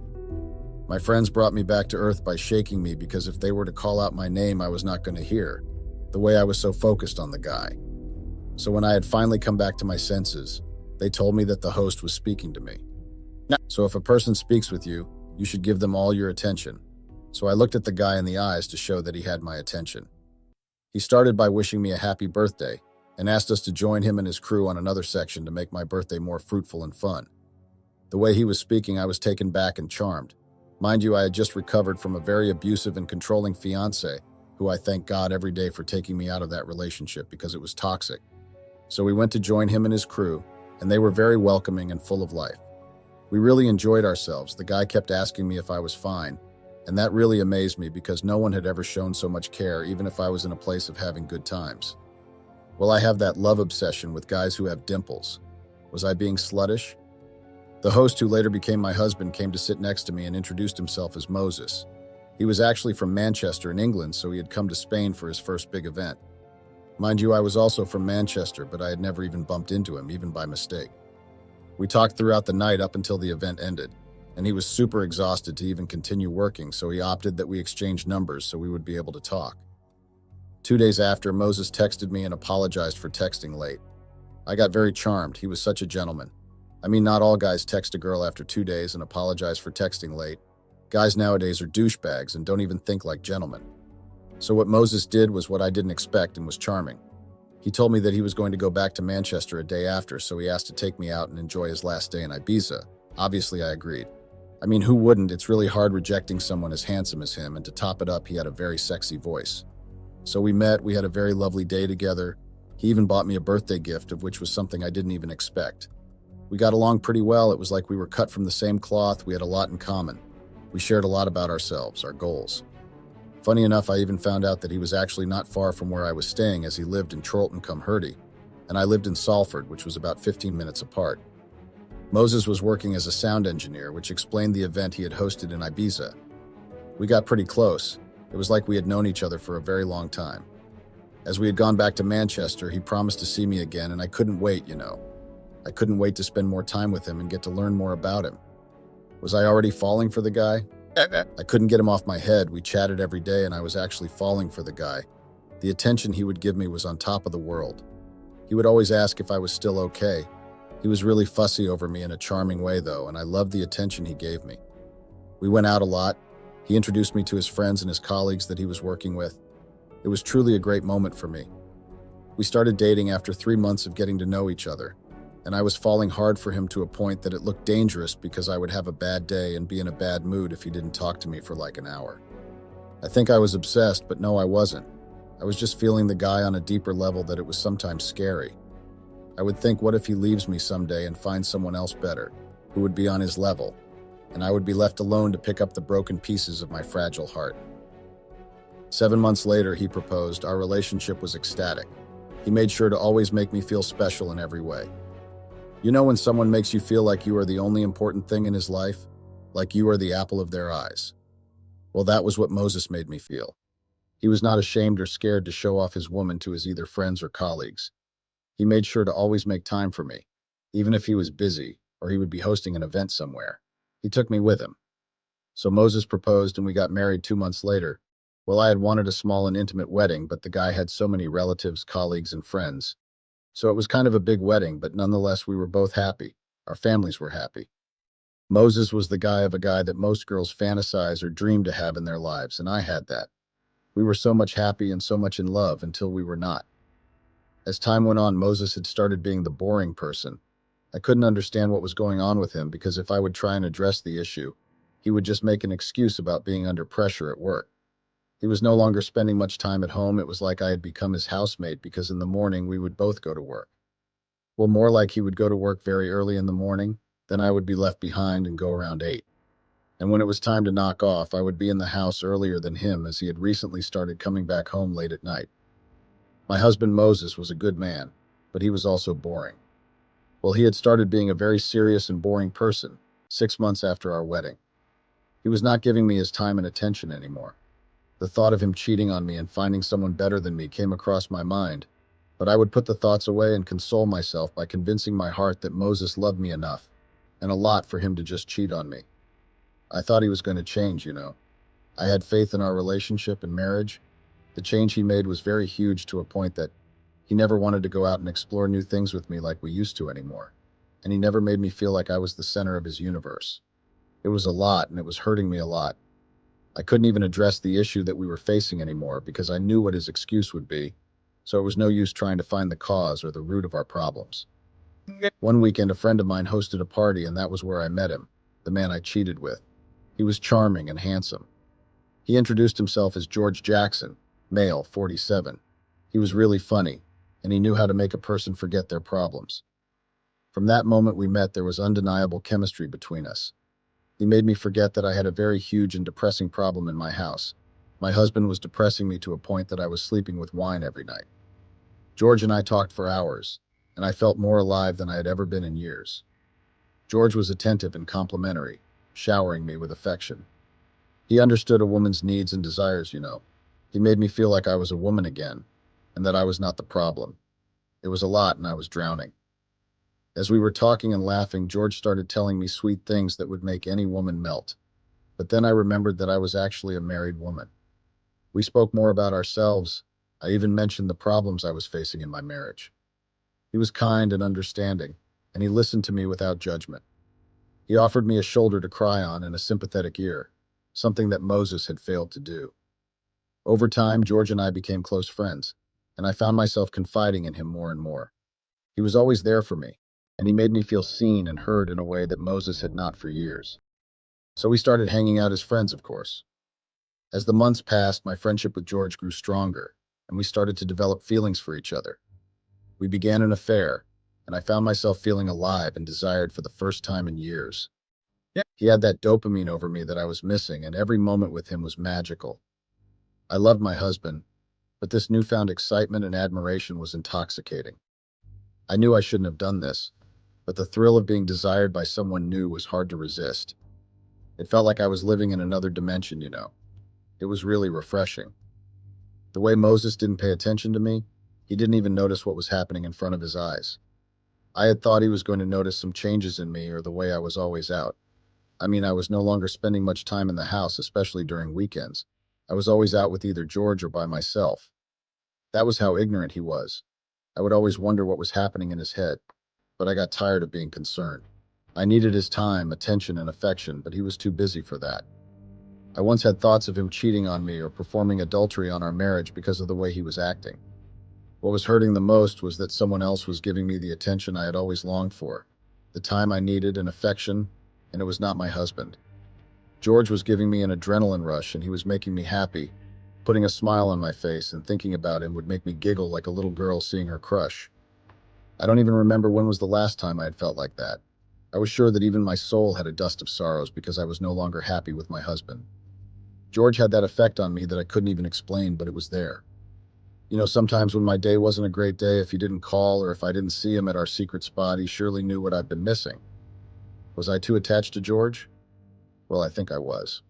My friends brought me back to earth by shaking me because if they were to call out my name, I was not going to hear, the way I was so focused on the guy. So when I had finally come back to my senses, they told me that the host was speaking to me. So if a person speaks with you, you should give them all your attention. So I looked at the guy in the eyes to show that he had my attention. He started by wishing me a happy birthday and asked us to join him and his crew on another section to make my birthday more fruitful and fun. The way he was speaking, I was taken back and charmed. Mind you, I had just recovered from a very abusive and controlling fiancé, who I thank God every day for taking me out of that relationship because it was toxic. So we went to join him and his crew, and they were very welcoming and full of life. We really enjoyed ourselves. The guy kept asking me if I was fine, and that really amazed me because no one had ever shown so much care, even if I was in a place of having good times. Well, I have that love obsession with guys who have dimples. Was I being sluttish? The host, who later became my husband, came to sit next to me and introduced himself as Moses. He was actually from Manchester in England, so he had come to Spain for his first big event. Mind you, I was also from Manchester, but I had never even bumped into him, even by mistake. We talked throughout the night up until the event ended, and he was super exhausted to even continue working, so he opted that we exchange numbers so we would be able to talk. 2 days after, Moses texted me and apologized for texting late. I got very charmed. He was such a gentleman. I mean, not all guys text a girl after 2 days and apologize for texting late. Guys nowadays are douchebags and don't even think like gentlemen. So what Moses did was what I didn't expect and was charming. He told me that he was going to go back to Manchester a day after, so he asked to take me out and enjoy his last day in Ibiza. Obviously, I agreed. I mean, who wouldn't? It's really hard rejecting someone as handsome as him, and to top it up, he had a very sexy voice. So we met, we had a very lovely day together. He even bought me a birthday gift, of which was something I didn't even expect. We got along pretty well. It was like we were cut from the same cloth. We had a lot in common. We shared a lot about ourselves, our goals. Funny enough, I even found out that he was actually not far from where I was staying, as he lived in Chorlton-cum-Hertford, and I lived in Salford, which was about 15 minutes apart. Moses was working as a sound engineer, which explained the event he had hosted in Ibiza. We got pretty close. It was like we had known each other for a very long time. As we had gone back to Manchester, he promised to see me again, and I couldn't wait. I couldn't wait to spend more time with him and get to learn more about him. Was I already falling for the guy? I couldn't get him off my head. We chatted every day, and I was actually falling for the guy. The attention he would give me was on top of the world. He would always ask if I was still okay. He was really fussy over me in a charming way, though, and I loved the attention he gave me. We went out a lot. He introduced me to his friends and his colleagues that he was working with. It was truly a great moment for me. We started dating after 3 months of getting to know each other, and I was falling hard for him to a point that it looked dangerous because I would have a bad day and be in a bad mood if he didn't talk to me for like an hour. I think I was obsessed, but no, I wasn't. I was just feeling the guy on a deeper level that it was sometimes scary. I would think, what if he leaves me someday and finds someone else better, who would be on his level, and I would be left alone to pick up the broken pieces of my fragile heart. 7 months later, he proposed. Our relationship was ecstatic. He made sure to always make me feel special in every way. You know when someone makes you feel like you are the only important thing in his life? Like you are the apple of their eyes. Well, that was what Moses made me feel. He was not ashamed or scared to show off his woman to his either friends or colleagues. He made sure to always make time for me, even if he was busy or he would be hosting an event somewhere. He took me with him. So Moses proposed and we got married 2 months later. Well, I had wanted a small and intimate wedding, but the guy had so many relatives, colleagues, and friends. So it was kind of a big wedding, but nonetheless, we were both happy. Our families were happy. Moses was the guy that most girls fantasize or dream to have in their lives, and I had that. We were so much happy and so much in love until we were not. As time went on, Moses had started being the boring person. I couldn't understand what was going on with him because if I would try and address the issue, he would just make an excuse about being under pressure at work. He was no longer spending much time at home. It was like I had become his housemate because in the morning we would both go to work. Well, more like he would go to work very early in the morning, then I would be left behind and go around 8. And when it was time to knock off, I would be in the house earlier than him as he had recently started coming back home late at night. My husband Moses was a good man, but he was also boring. Well, he had started being a very serious and boring person 6 months after our wedding. He was not giving me his time and attention anymore. The thought of him cheating on me and finding someone better than me came across my mind, but I would put the thoughts away and console myself by convincing my heart that Moses loved me enough, and a lot for him to just cheat on me. I thought he was going to change. I had faith in our relationship and marriage. The change he made was very huge to a point that he never wanted to go out and explore new things with me like we used to anymore, and he never made me feel like I was the center of his universe. It was a lot, and it was hurting me a lot. I couldn't even address the issue that we were facing anymore because I knew what his excuse would be, so it was no use trying to find the cause or the root of our problems. One weekend, a friend of mine hosted a party, and that was where I met him, the man I cheated with. He was charming and handsome. He introduced himself as George Jackson, male, 47. He was really funny, and he knew how to make a person forget their problems. From that moment we met, there was undeniable chemistry between us. He made me forget that I had a very huge and depressing problem in my house. My husband was depressing me to a point that I was sleeping with wine every night. George and I talked for hours, and I felt more alive than I had ever been in years. George was attentive and complimentary, showering me with affection. He understood a woman's needs and desires. He made me feel like I was a woman again, and that I was not the problem. It was a lot, and I was drowning. As we were talking and laughing, George started telling me sweet things that would make any woman melt. But then I remembered that I was actually a married woman. We spoke more about ourselves. I even mentioned the problems I was facing in my marriage. He was kind and understanding, and he listened to me without judgment. He offered me a shoulder to cry on and a sympathetic ear, something that Moses had failed to do. Over time, George and I became close friends, and I found myself confiding in him more and more. He was always there for me, and he made me feel seen and heard in a way that Moses had not for years. So we started hanging out as friends, of course. As the months passed, my friendship with George grew stronger, and we started to develop feelings for each other. We began an affair, and I found myself feeling alive and desired for the first time in years. He had that dopamine over me that I was missing, and every moment with him was magical. I loved my husband, but this newfound excitement and admiration was intoxicating. I knew I shouldn't have done this, but the thrill of being desired by someone new was hard to resist. It felt like I was living in another dimension. It was really refreshing. The way Moses didn't pay attention to me, he didn't even notice what was happening in front of his eyes. I had thought he was going to notice some changes in me or the way I was always out. I was no longer spending much time in the house, especially during weekends. I was always out with either George or by myself. That was how ignorant he was. I would always wonder what was happening in his head, but I got tired of being concerned. I needed his time, attention, and affection, but he was too busy for that. I once had thoughts of him cheating on me or performing adultery on our marriage because of the way he was acting. What was hurting the most was that someone else was giving me the attention I had always longed for, the time I needed and affection, and it was not my husband. George was giving me an adrenaline rush and he was making me happy. Putting a smile on my face and thinking about him would make me giggle like a little girl seeing her crush. I don't even remember when was the last time I had felt like that. I was sure that even my soul had a dust of sorrows because I was no longer happy with my husband. George had that effect on me that I couldn't even explain, but it was there. Sometimes when my day wasn't a great day, if he didn't call or if I didn't see him at our secret spot, he surely knew what I'd been missing. Was I too attached to George? Well, I think I was.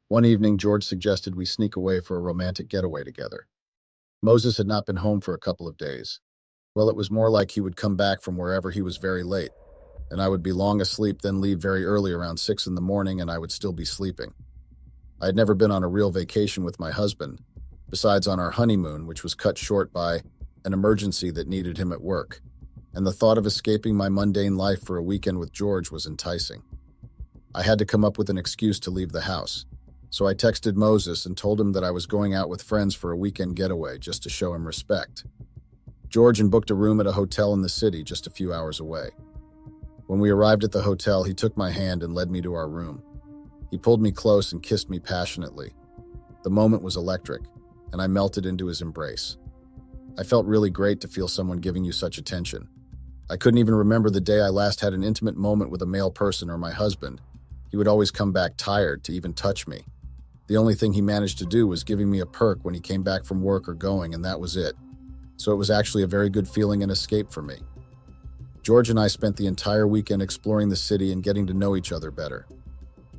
One evening, George suggested we sneak away for a romantic getaway together. Moses had not been home for a couple of days. Well, it was more like he would come back from wherever he was very late, and I would be long asleep, then leave very early around 6 in the morning, and I would still be sleeping. I had never been on a real vacation with my husband, besides on our honeymoon, which was cut short by an emergency that needed him at work, and the thought of escaping my mundane life for a weekend with George was enticing. I had to come up with an excuse to leave the house, so I texted Moses and told him that I was going out with friends for a weekend getaway just to show him respect. George and booked a room at a hotel in the city just a few hours away. When we arrived at the hotel, he took my hand and led me to our room. He pulled me close and kissed me passionately. The moment was electric, and I melted into his embrace. I felt really great to feel someone giving you such attention. I couldn't even remember the day I last had an intimate moment with a male person or my husband. He would always come back tired to even touch me. The only thing he managed to do was giving me a perk when he came back from work or going, and that was it. So it was actually a very good feeling and escape for me. George and I spent the entire weekend exploring the city and getting to know each other better.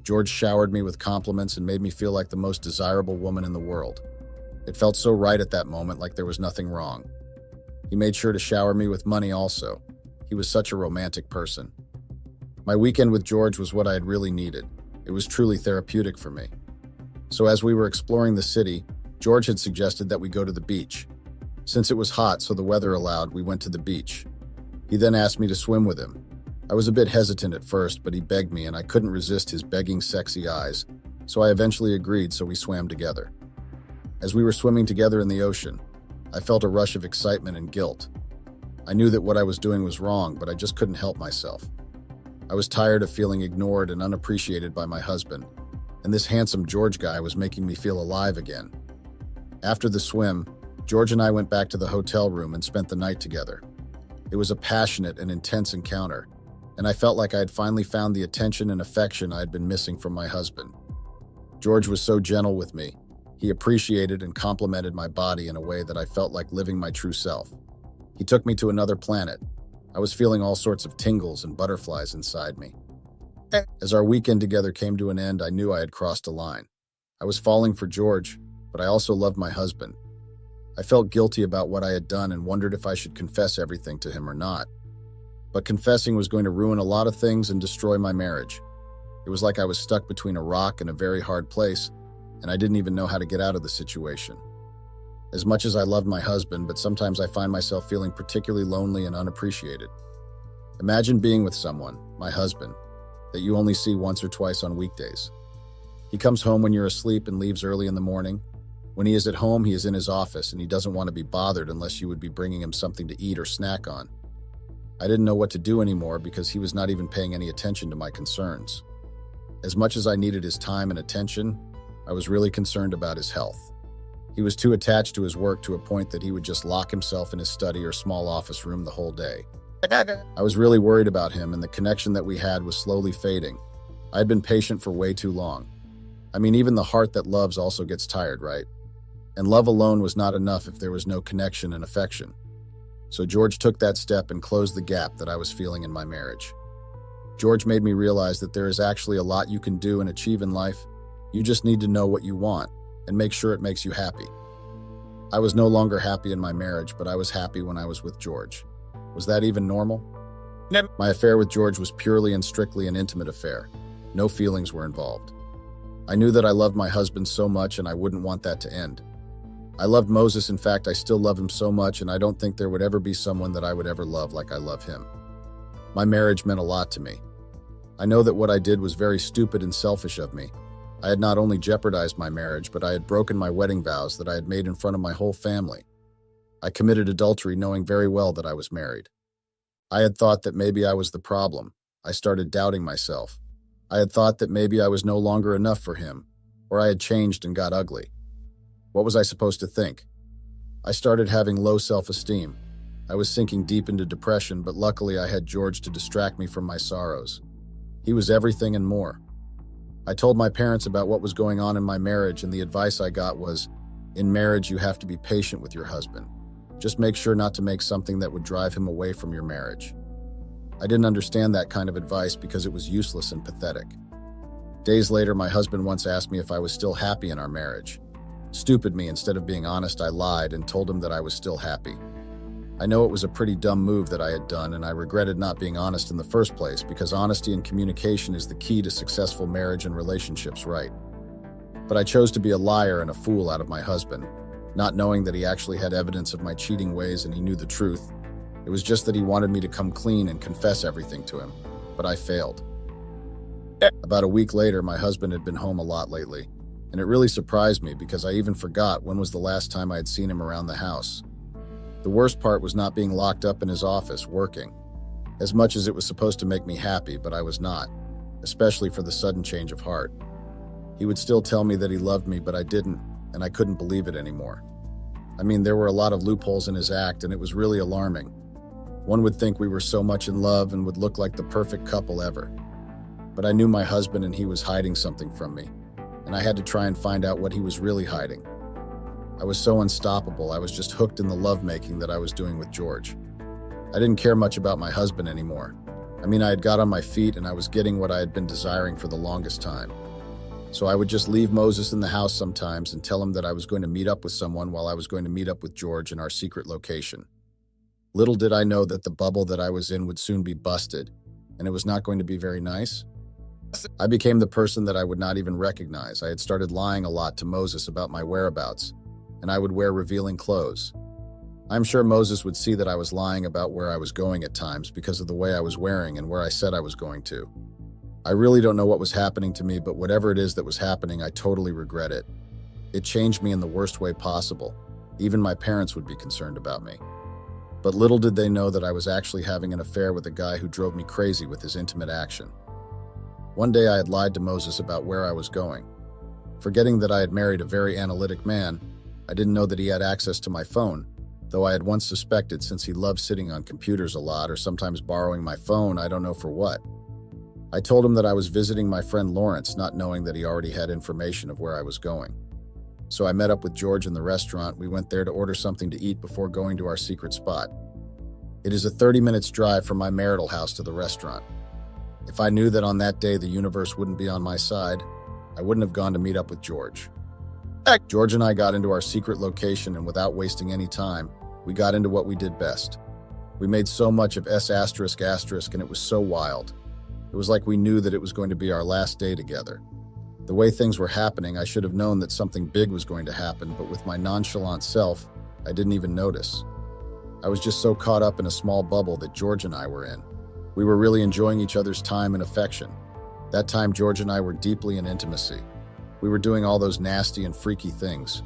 George showered me with compliments and made me feel like the most desirable woman in the world. It felt so right at that moment, like there was nothing wrong. He made sure to shower me with money also. He was such a romantic person. My weekend with George was what I had really needed. It was truly therapeutic for me. So as we were exploring the city, George had suggested that we go to the beach. Since it was hot, so the weather allowed, we went to the beach. He then asked me to swim with him. I was a bit hesitant at first, but he begged me and I couldn't resist his begging, sexy eyes, so I eventually agreed, so we swam together. As we were swimming together in the ocean, I felt a rush of excitement and guilt. I knew that what I was doing was wrong, but I just couldn't help myself. I was tired of feeling ignored and unappreciated by my husband, and this handsome George guy was making me feel alive again. After the swim, George and I went back to the hotel room and spent the night together. It was a passionate and intense encounter, and I felt like I had finally found the attention and affection I had been missing from my husband. George was so gentle with me. He appreciated and complimented my body in a way that I felt like living my true self. He took me to another planet. I was feeling all sorts of tingles and butterflies inside me. As our weekend together came to an end, I knew I had crossed a line. I was falling for George, but I also loved my husband. I felt guilty about what I had done and wondered if I should confess everything to him or not. But confessing was going to ruin a lot of things and destroy my marriage. It was like I was stuck between a rock and a very hard place, and I didn't even know how to get out of the situation. As much as I loved my husband, but sometimes I find myself feeling particularly lonely and unappreciated. Imagine being with someone, my husband, that you only see once or twice on weekdays. He comes home when you're asleep and leaves early in the morning. When he is at home, he is in his office and he doesn't want to be bothered unless you would be bringing him something to eat or snack on. I didn't know what to do anymore because he was not even paying any attention to my concerns. As much as I needed his time and attention, I was really concerned about his health. He was too attached to his work to a point that he would just lock himself in his study or small office room the whole day. I was really worried about him, and the connection that we had was slowly fading. I had been patient for way too long. Even the heart that loves also gets tired, right? And love alone was not enough if there was no connection and affection. So George took that step and closed the gap that I was feeling in my marriage. George made me realize that there is actually a lot you can do and achieve in life. You just need to know what you want and make sure it makes you happy. I was no longer happy in my marriage, but I was happy when I was with George. Was that even normal? No. My affair with George was purely and strictly an intimate affair. No feelings were involved. I knew that I loved my husband so much and I wouldn't want that to end. I loved Moses. In fact, I still love him so much, and I don't think there would ever be someone that I would ever love like I love him. My marriage meant a lot to me. I know that what I did was very stupid and selfish of me. I had not only jeopardized my marriage, but I had broken my wedding vows that I had made in front of my whole family. I committed adultery knowing very well that I was married. I had thought that maybe I was the problem. I started doubting myself. I had thought that maybe I was no longer enough for him, or I had changed and got ugly. What was I supposed to think? I started having low self-esteem. I was sinking deep into depression, but luckily I had George to distract me from my sorrows. He was everything and more. I told my parents about what was going on in my marriage, and the advice I got was, in marriage you have to be patient with your husband. Just make sure not to make something that would drive him away from your marriage. I didn't understand that kind of advice because it was useless and pathetic. Days later, my husband once asked me if I was still happy in our marriage. Stupid me, instead of being honest, I lied and told him that I was still happy. I know it was a pretty dumb move that I had done, and I regretted not being honest in the first place because honesty and communication is the key to successful marriage and relationships, right? But I chose to be a liar and a fool out of my husband, not knowing that he actually had evidence of my cheating ways and he knew the truth. It was just that he wanted me to come clean and confess everything to him, but I failed. About a week later, my husband had been home a lot lately, and it really surprised me because I even forgot when was the last time I had seen him around the house. The worst part was not being locked up in his office working. As much as it was supposed to make me happy, but I was not, especially for the sudden change of heart. He would still tell me that he loved me, but I didn't, and I couldn't believe it anymore. I mean, there were a lot of loopholes in his act, and it was really alarming. One would think we were so much in love and would look like the perfect couple ever. But I knew my husband and he was hiding something from me, and I had to try and find out what he was really hiding. I was so unstoppable, I was just hooked in the lovemaking that I was doing with George. I didn't care much about my husband anymore. I mean, I had got on my feet and I was getting what I had been desiring for the longest time. So I would just leave Moses in the house sometimes and tell him that I was going to meet up with someone while I was going to meet up with George in our secret location. Little did I know that the bubble that I was in would soon be busted, and it was not going to be very nice. I became the person that I would not even recognize. I had started lying a lot to Moses about my whereabouts, and I would wear revealing clothes. I'm sure Moses would see that I was lying about where I was going at times because of the way I was wearing and where I said I was going to. I really don't know what was happening to me, but whatever it is that was happening, I totally regret it. It changed me in the worst way possible. Even my parents would be concerned about me. But little did they know that I was actually having an affair with a guy who drove me crazy with his intimate action. One day I had lied to Moses about where I was going. Forgetting that I had married a very analytic man, I didn't know that he had access to my phone, though I had once suspected since he loved sitting on computers a lot or sometimes borrowing my phone, I don't know for what. I told him that I was visiting my friend Lawrence, not knowing that he already had information of where I was going. So I met up with George in the restaurant. We went there to order something to eat before going to our secret spot. It is a 30 minutes drive from my marital house to the restaurant. If I knew that on that day the universe wouldn't be on my side, I wouldn't have gone to meet up with George. George and I got into our secret location, and without wasting any time, we got into what we did best. We made so much of S****, and it was so wild. It was like we knew that it was going to be our last day together. The way things were happening, I should have known that something big was going to happen, but with my nonchalant self, I didn't even notice. I was just so caught up in a small bubble that George and I were in. We were really enjoying each other's time and affection. That time, George and I were deeply in intimacy. We were doing all those nasty and freaky things.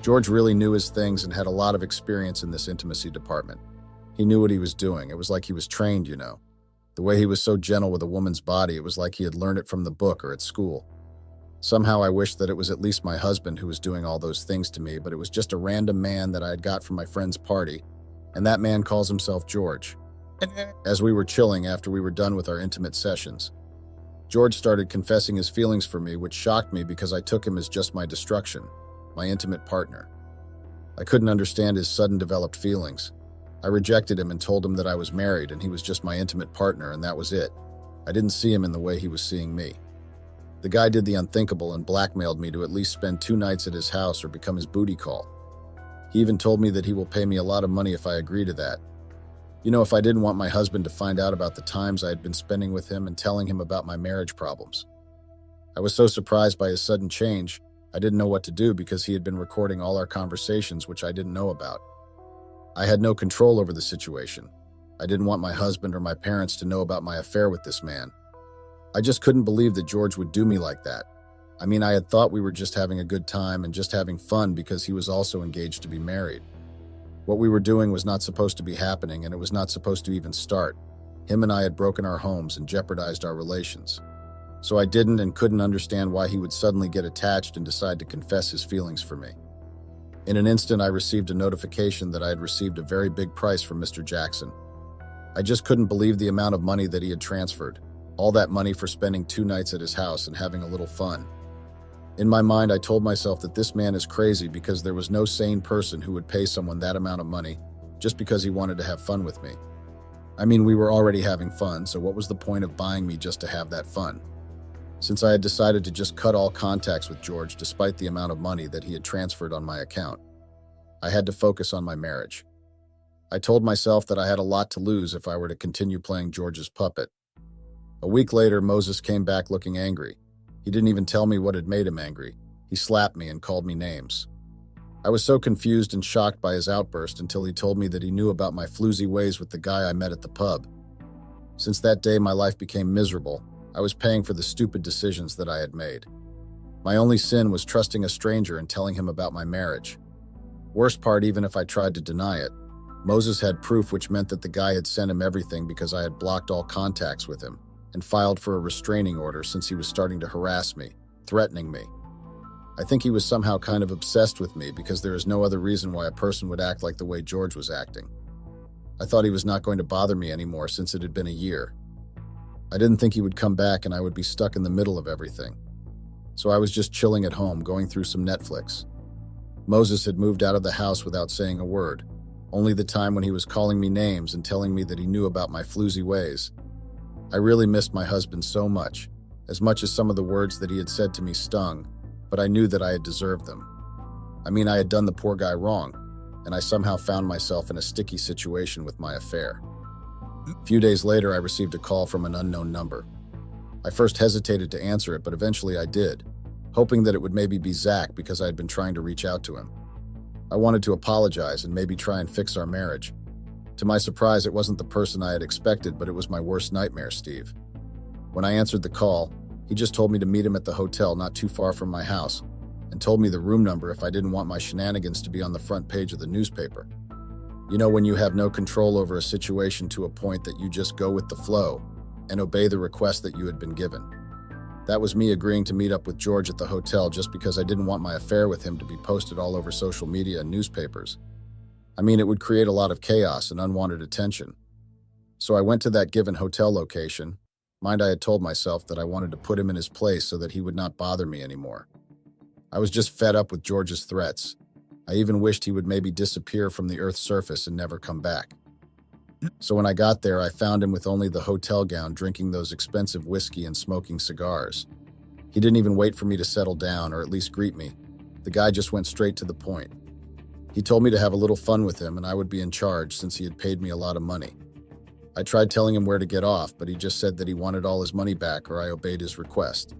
George really knew his things and had a lot of experience in this intimacy department. He knew what he was doing. It was like he was trained, you know. The way he was so gentle with a woman's body, it was like he had learned it from the book or at school. Somehow I wished that it was at least my husband who was doing all those things to me, but it was just a random man that I had got from my friend's party, and that man calls himself George. As we were chilling after we were done with our intimate sessions, George started confessing his feelings for me, which shocked me because I took him as just my destruction, my intimate partner. I couldn't understand his sudden developed feelings. I rejected him and told him that I was married and he was just my intimate partner, and that was it. I didn't see him in the way he was seeing me. The guy did the unthinkable and blackmailed me to at least spend 2 nights at his house or become his booty call. He even told me that he will pay me a lot of money if I agree to that. If I didn't want my husband to find out about the times I had been spending with him and telling him about my marriage problems. I was so surprised by his sudden change, I didn't know what to do because he had been recording all our conversations, which I didn't know about. I had no control over the situation. I didn't want my husband or my parents to know about my affair with this man. I just couldn't believe that George would do me like that. I had thought we were just having a good time and just having fun because he was also engaged to be married. What we were doing was not supposed to be happening, and it was not supposed to even start. Him and I had broken our homes and jeopardized our relations. So I didn't and couldn't understand why he would suddenly get attached and decide to confess his feelings for me. In an instant, I received a notification that I had received a very big price from Mr. Jackson. I just couldn't believe the amount of money that he had transferred. All that money for spending 2 nights at his house and having a little fun. In my mind, I told myself that this man is crazy because there was no sane person who would pay someone that amount of money just because he wanted to have fun with me. We were already having fun, so what was the point of buying me just to have that fun? Since I had decided to just cut all contacts with George despite the amount of money that he had transferred on my account, I had to focus on my marriage. I told myself that I had a lot to lose if I were to continue playing George's puppet. A week later, Moses came back looking angry. He didn't even tell me what had made him angry. He slapped me and called me names. I was so confused and shocked by his outburst until he told me that he knew about my floozy ways with the guy I met at the pub. Since that day, my life became miserable. I was paying for the stupid decisions that I had made. My only sin was trusting a stranger and telling him about my marriage. Worst part, even if I tried to deny it, Moses had proof, which meant that the guy had sent him everything because I had blocked all contacts with him and filed for a restraining order since he was starting to harass me, threatening me. I think he was somehow kind of obsessed with me because there is no other reason why a person would act like the way George was acting. I thought he was not going to bother me anymore since it had been a year. I didn't think he would come back and I would be stuck in the middle of everything. So I was just chilling at home, going through some Netflix. Moses had moved out of the house without saying a word, only the time when he was calling me names and telling me that he knew about my floozy ways. I really missed my husband so much as some of the words that he had said to me stung, but I knew that I had deserved them. I had done the poor guy wrong, and I somehow found myself in a sticky situation with my affair. A few days later, I received a call from an unknown number. I first hesitated to answer it, but eventually I did, hoping that it would maybe be Zach because I had been trying to reach out to him. I wanted to apologize and maybe try and fix our marriage. To my surprise, it wasn't the person I had expected, but it was my worst nightmare, Steve. When I answered the call, he just told me to meet him at the hotel not too far from my house and told me the room number if I didn't want my shenanigans to be on the front page of the newspaper. When you have no control over a situation to a point that you just go with the flow and obey the request that you had been given. That was me agreeing to meet up with George at the hotel just because I didn't want my affair with him to be posted all over social media and newspapers. It would create a lot of chaos and unwanted attention. So I went to that given hotel location. I had told myself that I wanted to put him in his place so that he would not bother me anymore. I was just fed up with George's threats. I even wished he would maybe disappear from the Earth's surface and never come back. So when I got there, I found him with only the hotel gown, drinking those expensive whiskey and smoking cigars. He didn't even wait for me to settle down or at least greet me. The guy just went straight to the point. He told me to have a little fun with him and I would be in charge since he had paid me a lot of money. I tried telling him where to get off, but he just said that he wanted all his money back or I obeyed his request.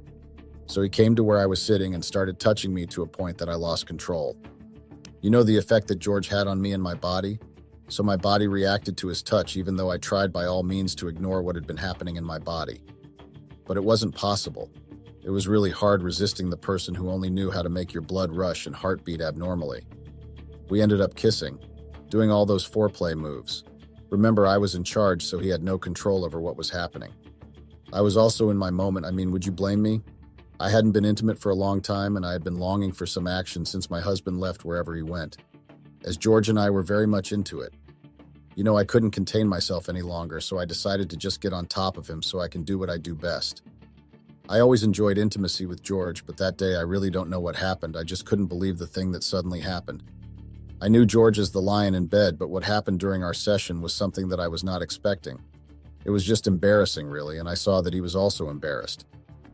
So he came to where I was sitting and started touching me to a point that I lost control. The effect that George had on me and my body? So my body reacted to his touch even though I tried by all means to ignore what had been happening in my body. But it wasn't possible. It was really hard resisting the person who only knew how to make your blood rush and heartbeat abnormally. We ended up kissing, doing all those foreplay moves. Remember, I was in charge, so he had no control over what was happening. I was also in my moment. Would you blame me? I hadn't been intimate for a long time, and I had been longing for some action since my husband left wherever he went. As George and I were very much into it. I couldn't contain myself any longer, so I decided to just get on top of him so I can do what I do best. I always enjoyed intimacy with George, but that day I really don't know what happened. I just couldn't believe the thing that suddenly happened. I knew George as the lion in bed, but what happened during our session was something that I was not expecting. It was just embarrassing, really, and I saw that he was also embarrassed.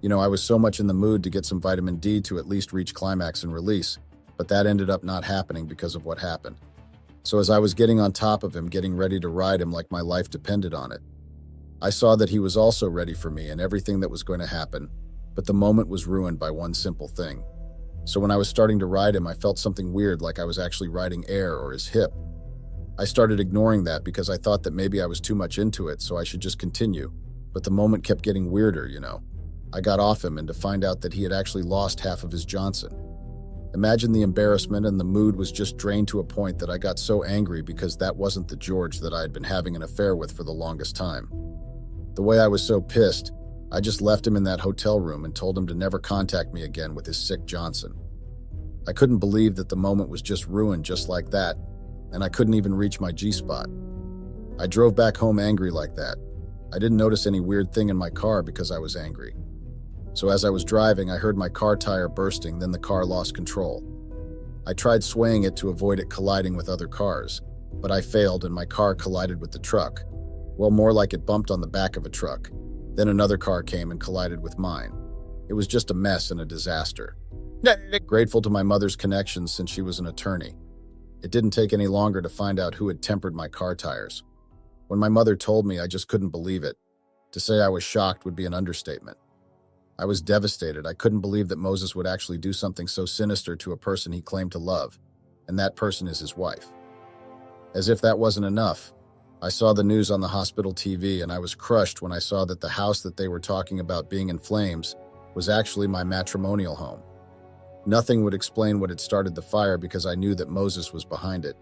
I was so much in the mood to get some vitamin D to at least reach climax and release, but that ended up not happening because of what happened. So as I was getting on top of him, getting ready to ride him like my life depended on it, I saw that he was also ready for me and everything that was going to happen, but the moment was ruined by one simple thing. So when I was starting to ride him, I felt something weird, like I was actually riding air or his hip. I started ignoring that because I thought that maybe I was too much into it, so I should just continue. But the moment kept getting weirder. I got off him and to find out that he had actually lost half of his Johnson. Imagine the embarrassment, and the mood was just drained to a point that I got so angry because that wasn't the George that I had been having an affair with for the longest time. The way I was so pissed, I just left him in that hotel room and told him to never contact me again with his sick Johnson. I couldn't believe that the moment was just ruined just like that, and I couldn't even reach my G-spot. I drove back home angry like that. I didn't notice any weird thing in my car because I was angry. So as I was driving, I heard my car tire bursting, then the car lost control. I tried swaying it to avoid it colliding with other cars, but I failed and my car collided with the truck. Well, more like it bumped on the back of a truck. Then another car came and collided with mine. It was just a mess and a disaster. Grateful to my mother's connections since she was an attorney. It didn't take any longer to find out who had tempered my car tires. When my mother told me, I just couldn't believe it. To say I was shocked would be an understatement. I was devastated. I couldn't believe that Moses would actually do something so sinister to a person he claimed to love, and that person is his wife. As if that wasn't enough, I saw the news on the hospital TV, and I was crushed when I saw that the house that they were talking about being in flames was actually my matrimonial home. Nothing would explain what had started the fire because I knew that Moses was behind it,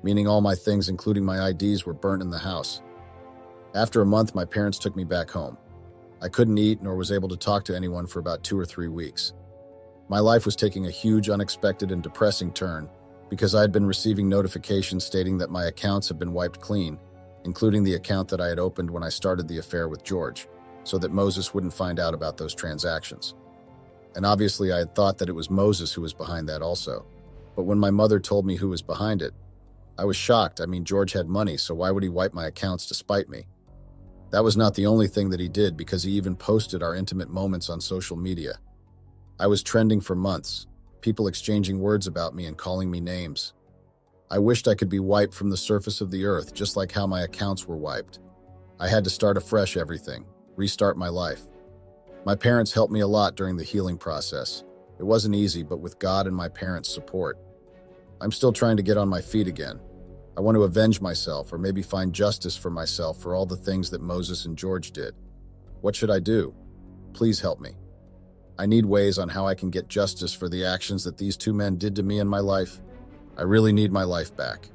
meaning all my things, including my IDs, were burnt in the house. After a month, my parents took me back home. I couldn't eat nor was able to talk to anyone for about 2 or 3 weeks. My life was taking a huge, unexpected, and depressing turn because I had been receiving notifications stating that my accounts had been wiped clean, including the account that I had opened when I started the affair with George, so that Moses wouldn't find out about those transactions. And obviously I had thought that it was Moses who was behind that also. But when my mother told me who was behind it, I was shocked. George had money, so why would he wipe my accounts to spite me? That was not the only thing that he did, because he even posted our intimate moments on social media. I was trending for months, people exchanging words about me and calling me names. I wished I could be wiped from the surface of the earth, just like how my accounts were wiped. I had to start afresh everything, restart my life. My parents helped me a lot during the healing process. It wasn't easy, but with God and my parents' support, I'm still trying to get on my feet again. I want to avenge myself, or maybe find justice for myself for all the things that Moses and George did. What should I do? Please help me. I need ways on how I can get justice for the actions that these two men did to me in my life. I really need my life back.